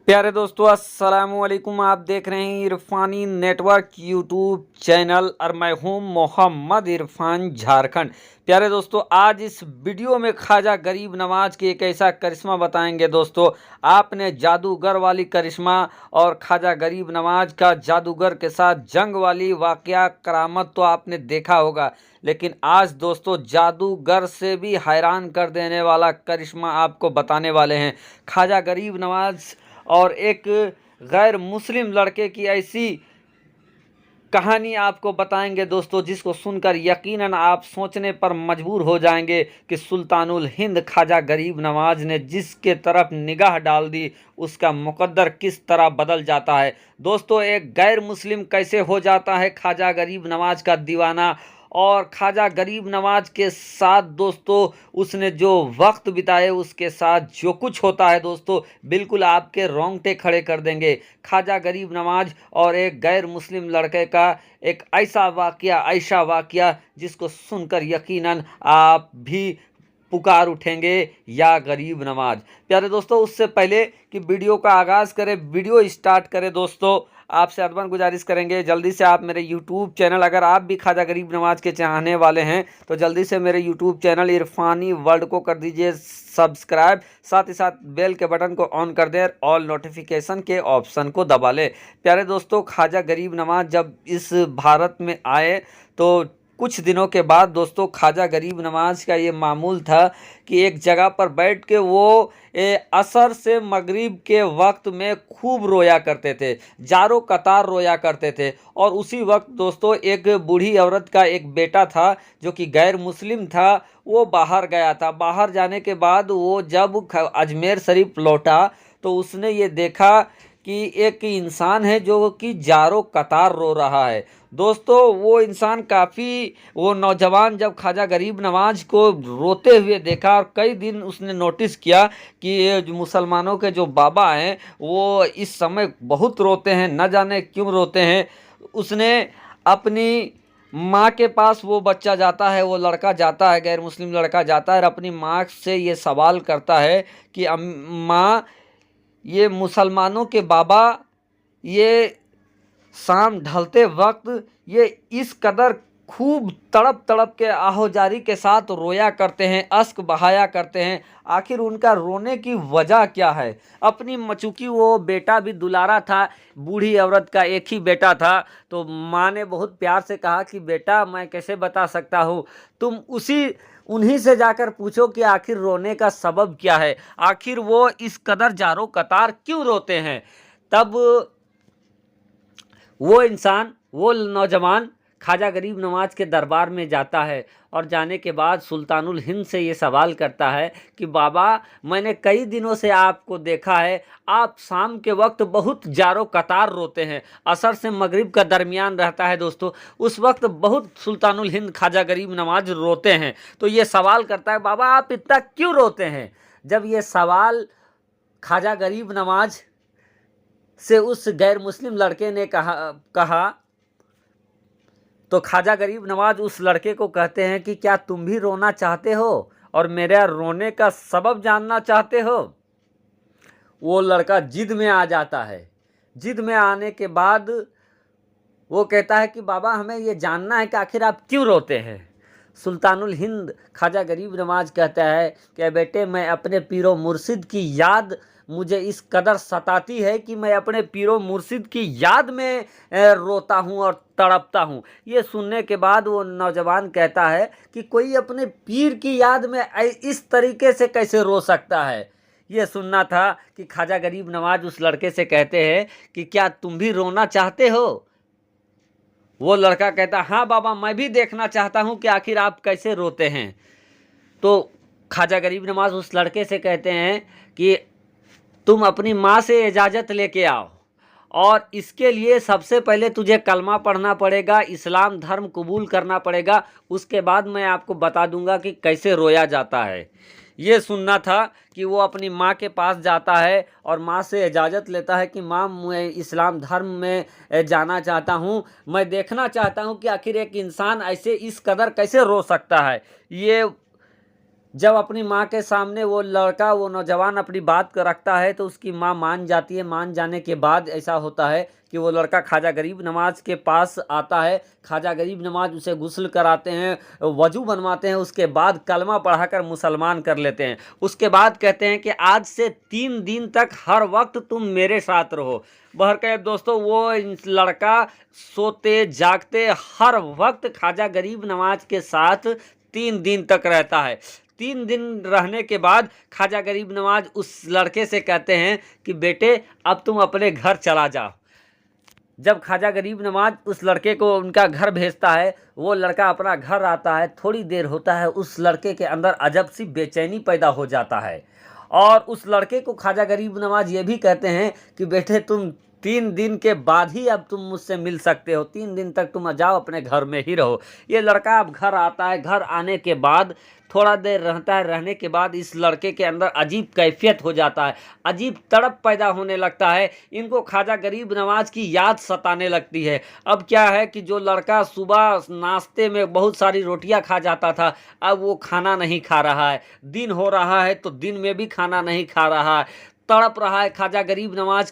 प्यारे दोस्तों अस्सलाम वालेकुम। आप देख रहे हैं इरफानी नेटवर्क यूट्यूब चैनल और मैं हूं मोहम्मद इरफान झारखंड। प्यारे दोस्तों, आज इस वीडियो में ख्वाजा गरीब नवाज के एक ऐसा करिश्मा बताएंगे। दोस्तों, आपने जादूगर वाली करिश्मा और ख्वाजा गरीब नवाज का जादूगर के साथ जंग वाली वाकया करामत तो आपने देखा होगा, लेकिन आज दोस्तों जादूगर से भी हैरान कर देने वाला करिश्मा आपको बताने वाले हैं। ख्वाजा गरीब नवाज और एक गैर मुस्लिम लड़के की ऐसी कहानी आपको बताएंगे दोस्तों, जिसको सुनकर यकीनन आप सोचने पर मजबूर हो जाएंगे कि सुल्तानुल हिंद ख्वाजा गरीब नवाज ने जिसके तरफ निगाह डाल दी उसका मुकद्दर किस तरह बदल जाता है। दोस्तों, एक गैर मुस्लिम कैसे हो जाता है ख्वाजा गरीब नवाज का दीवाना, और ख्वाजा गरीब नवाज के साथ दोस्तों उसने जो वक्त बिताए उसके साथ जो कुछ होता है दोस्तों, बिल्कुल आपके रोंगटे खड़े कर देंगे। ख्वाजा गरीब नवाज और एक गैर मुस्लिम लड़के का एक ऐसा वाकया जिसको सुनकर यकीनन आप भी पुकार उठेंगे, या गरीब नवाज। प्यारे दोस्तों, उससे पहले कि वीडियो का आगाज़ करें, वीडियो स्टार्ट करें दोस्तों, आपसे अदबन गुजारिश करेंगे जल्दी से आप मेरे यूट्यूब चैनल, अगर आप भी ख्वाजा गरीब नवाज के चाहने वाले हैं तो जल्दी से मेरे यूट्यूब चैनल इरफानी वर्ल्ड को कर दीजिए सब्सक्राइब, साथ ही साथ बेल के बटन को ऑन कर दें, ऑल नोटिफिकेशन के ऑप्शन को दबा लें। प्यारे दोस्तों, ख्वाजा गरीब नवाज जब इस भारत में आए तो कुछ दिनों के बाद दोस्तों ख्वाजा गरीब नवाज का ये मामूल था कि एक जगह पर बैठ के वो असर से मगरिब के वक्त में खूब रोया करते थे, जारो कतार रोया करते थे। और उसी वक्त दोस्तों एक बूढ़ी औरत का एक बेटा था जो कि गैर मुस्लिम था, वो बाहर गया था। बाहर जाने के बाद वो जब अजमेर शरीफ लौटा तो उसने ये देखा कि एक इंसान है जो कि जारो कतार रो रहा है। दोस्तों, वो इंसान वो नौजवान जब ख्वाजा गरीब नवाज को रोते हुए देखा, और कई दिन उसने नोटिस किया कि ये जो मुसलमानों के जो बाबा हैं वो इस समय बहुत रोते हैं, न जाने क्यों रोते हैं। उसने अपनी माँ के पास वो बच्चा जाता है, वो लड़का जाता है, गैर मुस्लिम लड़का जाता है और अपनी माँ से ये सवाल करता है कि माँ, ये मुसलमानों के बाबा ये शाम ढलते वक्त ये इस कदर खूब तड़प तड़प के आहोजारी के साथ रोया करते हैं, अश्क बहाया करते हैं, आखिर उनका रोने की वजह क्या है। अपनी चूँकि वो बेटा भी दुलारा था, बूढ़ी औरत का एक ही बेटा था, तो माँ ने बहुत प्यार से कहा कि बेटा मैं कैसे बता सकता हूँ, तुम उन्हीं से जाकर पूछो कि आखिर रोने का सबब क्या है, आखिर वो इस कदर जारो कतार क्यों रोते हैं। तब वो नौजवान ख्वाजा गरीब नवाज के दरबार में जाता है और जाने के बाद सुल्तानुल हिंद से ये सवाल करता है कि बाबा, मैंने कई दिनों से आपको देखा है, आप शाम के वक्त बहुत जारो कतार रोते हैं, असर से मगरिब का दरमियान रहता है दोस्तों, उस वक्त बहुत सुल्तानुल हिंद ख्वाजा गरीब नवाज रोते हैं। तो ये सवाल करता है, बाबा आप इतना क्यों रोते हैं। जब ये सवाल ख्वाजा गरीब नवाज से उस गैर मुस्लिम लड़के ने कहा तो ख्वाजा गरीब नवाज उस लड़के को कहते हैं कि क्या तुम भी रोना चाहते हो और मेरा रोने का सबब जानना चाहते हो। वो लड़का जिद में आ जाता है। जिद में आने के बाद वो कहता है कि बाबा, हमें ये जानना है कि आखिर आप क्यों रोते हैं। सुल्तानुल हिंद ख्वाजा गरीब नवाज कहता है कि बेटे, मैं अपने पीरो मुर्शिद की याद मुझे इस कदर सताती है कि मैं अपने पीरो मुर्शिद की याद में रोता हूँ और तड़पता हूँ। ये सुनने के बाद वो नौजवान कहता है कि कोई अपने पीर की याद में इस तरीके से कैसे रो सकता है। ये सुनना था कि ख्वाजा गरीब नवाज उस लड़के से कहते हैं कि क्या तुम भी रोना चाहते हो। वो लड़का कहता, हाँ बाबा, मैं भी देखना चाहता हूँ कि आखिर आप कैसे रोते हैं। तो ख्वाजा गरीब नवाज उस लड़के से कहते हैं कि तुम अपनी माँ से इजाज़त लेके आओ, और इसके लिए सबसे पहले तुझे कलमा पढ़ना पड़ेगा, इस्लाम धर्म कबूल करना पड़ेगा, उसके बाद मैं आपको बता दूंगा कि कैसे रोया जाता है। ये सुनना था कि वो अपनी माँ के पास जाता है और माँ से इजाज़त लेता है कि माँ, मैं इस्लाम धर्म में जाना चाहता हूँ, मैं देखना चाहता हूँ कि आखिर एक इंसान ऐसे इस कदर कैसे रो सकता है। ये जब अपनी माँ के सामने वो लड़का, वो नौजवान अपनी बात को रखता है तो उसकी माँ मान जाती है। मान जाने के बाद ऐसा होता है कि वो लड़का ख्वाजा गरीब नवाज के पास आता है। ख्वाजा गरीब नवाज उसे गुस्ल कराते हैं, वजू बनवाते हैं, उसके बाद कलमा पढ़ाकर मुसलमान कर लेते हैं। उसके बाद कहते हैं कि आज से 3 दिन तक हर वक्त तुम मेरे साथ रहो। बहरकैफ दोस्तों, वो लड़का सोते जागते हर वक्त ख्वाजा गरीब नवाज के साथ 3 दिन तक रहता है। 3 दिन रहने के बाद ख्वाजा गरीब नवाज उस लड़के से कहते हैं कि बेटे अब तुम अपने घर चला जाओ। जब ख्वाजा गरीब नवाज उस लड़के को उनका घर भेजता है, वो लड़का अपना घर आता है। थोड़ी देर होता है, उस लड़के के अंदर अजब सी बेचैनी पैदा हो जाता है और उस लड़के को ख्वाजा गरीब नवाज ये भी कहते हैं कि बेटे तुम 3 दिन के बाद ही अब तुम मुझसे मिल सकते हो, 3 दिन तक तुम जाओ अपने घर में ही रहो। ये लड़का अब घर आता है। घर आने के बाद थोड़ा देर रहता है। रहने के बाद इस लड़के के अंदर अजीब कैफियत हो जाता है, अजीब तड़प पैदा होने लगता है। इनको ख्वाजा गरीब नवाज की याद सताने लगती है। अब क्या है कि जो लड़का सुबह नाश्ते में बहुत सारी रोटियां खा जाता था, अब वो खाना नहीं खा रहा है। दिन हो रहा है तो दिन में भी खाना नहीं खा रहा है। तड़प रहा है ख्वाजा गरीब नवाज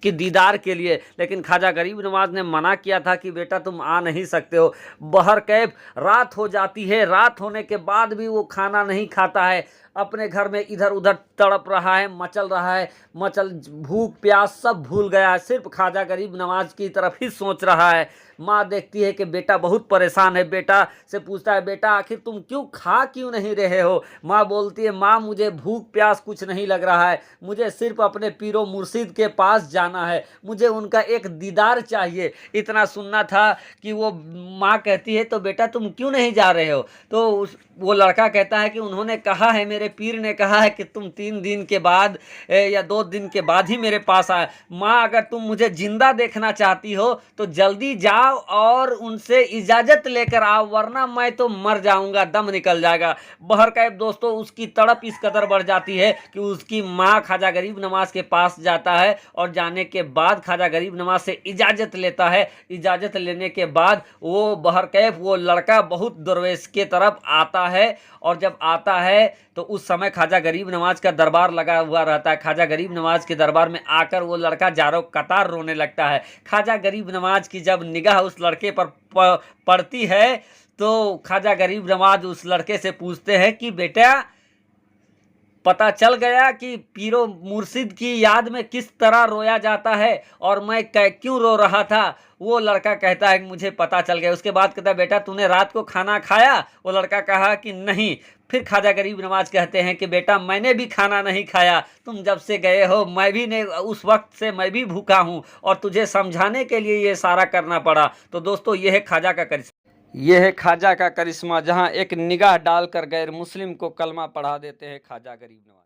के दीदार के लिए। लेकिन ख्वाजा गरीब नवाज ने मना किया था कि बेटा तुम आ नहीं सकते हो। बहरकैफ रात हो जाती है। रात होने के बाद भी वो खाना नहीं खाता है। अपने घर में इधर उधर तड़प रहा है, मचल रहा है। भूख प्यास सब भूल गया है, सिर्फ ख्वाजा गरीब नवाज की तरफ ही सोच रहा है। माँ देखती है कि बेटा बहुत परेशान है। बेटा से पूछता है, बेटा आखिर तुम क्यों नहीं रहे हो? माँ बोलती है, माँ मुझे भूख प्यास कुछ नहीं लग रहा है, मुझे सिर्फ अपने पीरो मुर्शिद के पास जाना है, मुझे उनका एक दीदार चाहिए। इतना सुनना था कि वो माँ कहती है, तो बेटा तुम क्यों नहीं जा रहे हो? तो वो लड़का कहता है कि उन्होंने कहा है, मेरे पीर ने कहा है कि तुम 3 दिन के बाद या 2 दिन के बाद ही मेरे पास आए। माँ अगर तुम मुझे जिंदा देखना चाहती हो तो जल्दी जाओ और उनसे इजाज़त लेकर आओ, वरना मैं तो मर जाऊंगा, दम निकल जाएगा। बहरकैफ दोस्तों, उसकी तड़प इस कदर बढ़ जाती है कि उसकी माँ ख्वाजा गरीब नवाज के पास जाता है और जाने के बाद ख्वाजा गरीब नवाज से इजाज़त लेता है। इजाज़त लेने के बाद वो बहरकैफ वो लड़का बहुत दरवेश के तरफ आता है और जब आता है तो उस समय ख्वाजा गरीब नवाज का दरबार लगा हुआ रहता है। ख्वाजा गरीब नवाज के दरबार में आकर वो लड़का जारो कतार रोने लगता है। ख्वाजा गरीब नवाज की जब निगाह उस लड़के पर पड़ती है तो ख्वाजा गरीब नवाज उस लड़के से पूछते हैं कि बेटा पता चल गया कि पीरो मुर्शिद की याद में किस तरह रोया जाता है और मैं क्यों रो रहा था? वो लड़का कहता है कि मुझे पता चल गया। उसके बाद कहता है, बेटा तूने रात को खाना खाया? वो लड़का कहा कि नहीं। फिर ख्वाजा गरीब नवाज कहते हैं कि बेटा मैंने भी खाना नहीं खाया, तुम जब से गए हो मैं भी नहीं, उस वक्त से मैं भी भूखा हूँ और तुझे समझाने के लिए ये सारा करना पड़ा। तो दोस्तों, ये है ख्वाजा का करिश्मा। यह है ख्वाजा का करिश्मा, जहाँ एक निगाह डालकर गैर मुस्लिम को कलमा पढ़ा देते हैं ख्वाजा गरीब नवाज।